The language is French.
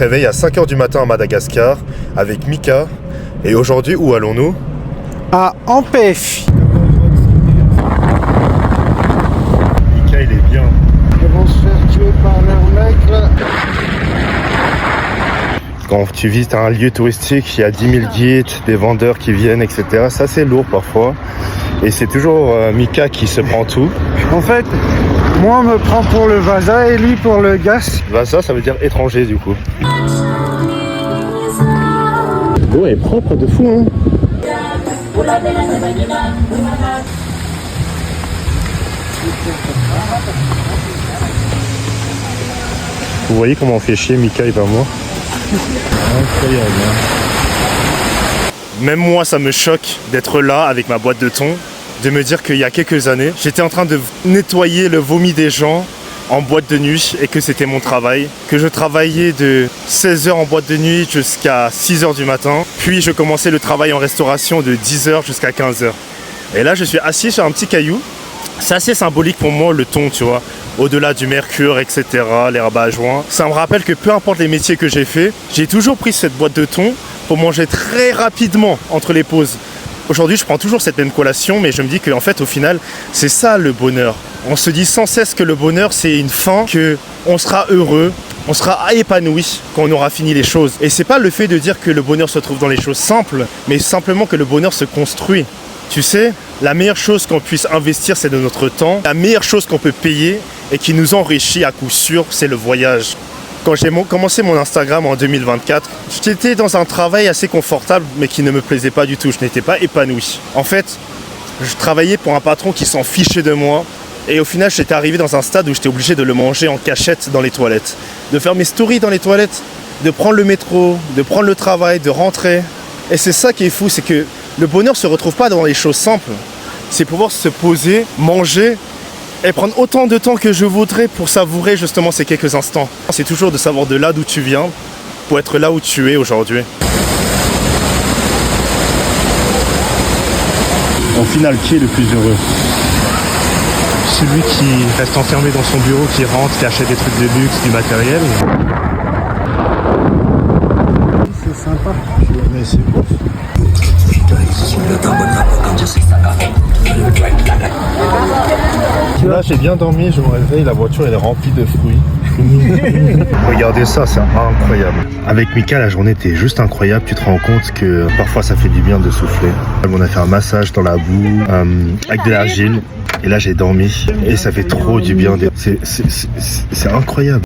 réveille à 5 h du matin à Madagascar avec Mika. Et aujourd'hui, où allons-nous? À Ampef. Mika, il est bien. Ils vont se faire tuer par leur mec là. Quand tu visites un lieu touristique, il y a 10 000 guides, des vendeurs qui viennent, etc. Ça, c'est lourd parfois. Et c'est toujours Mika qui se prend tout. En fait, moi on me prend pour le Vasa et lui pour le gaz. Vasa, ça veut dire étranger du coup. L'eau est propre de fou, hein. Vous voyez comment on fait chier Mika et pas moi? Incroyable, hein. Même moi, ça me choque d'être là avec ma boîte de thon, de me dire qu'il y a quelques années, j'étais en train de nettoyer le vomi des gens en boîte de nuit et que c'était mon travail, que je travaillais de 16 h en boîte de nuit jusqu'à 6 h du matin, puis je commençais le travail en restauration de 10 h jusqu'à 15 h. Et là, je suis assis sur un petit caillou. C'est assez symbolique pour moi, le thon, tu vois. Au-delà du mercure, etc., l'herbe à joint. Ça me rappelle que peu importe les métiers que j'ai fait, j'ai toujours pris cette boîte de thon pour manger très rapidement entre les pauses. Aujourd'hui, je prends toujours cette même collation, mais je me dis qu'en fait, au final, c'est ça le bonheur. On se dit sans cesse que le bonheur, c'est une fin, qu'on sera heureux, on sera épanoui quand on aura fini les choses. Et c'est pas le fait de dire que le bonheur se trouve dans les choses simples, mais simplement que le bonheur se construit. Tu sais, la meilleure chose qu'on puisse investir, c'est de notre temps. La meilleure chose qu'on peut payer et qui nous enrichit à coup sûr, c'est le voyage. Quand j'ai commencé mon Instagram en 2024, j'étais dans un travail assez confortable, mais qui ne me plaisait pas du tout. Je n'étais pas épanoui. En fait, je travaillais pour un patron qui s'en fichait de moi. Et au final, j'étais arrivé dans un stade où j'étais obligé de le manger en cachette dans les toilettes. De faire mes stories dans les toilettes, de prendre le métro, de prendre le travail, de rentrer. Et c'est ça qui est fou, c'est que le bonheur ne se retrouve pas dans les choses simples. C'est pouvoir se poser, manger et prendre autant de temps que je voudrais pour savourer justement ces quelques instants. C'est toujours de savoir de là d'où tu viens pour être là où tu es aujourd'hui. Au final, qui est le plus heureux? Celui qui reste enfermé dans son bureau, qui rentre, qui achète des trucs de luxe, du matériel? C'est sympa. Mais c'est beau. Là, j'ai bien dormi, je me réveille, la voiture elle est remplie de fruits. Regardez ça, c'est incroyable. Avec Mika, la journée était juste incroyable. Tu te rends compte que parfois ça fait du bien de souffler. On a fait un massage dans la boue avec de l'argile. Et là, j'ai dormi et ça fait trop du bien. C'est incroyable.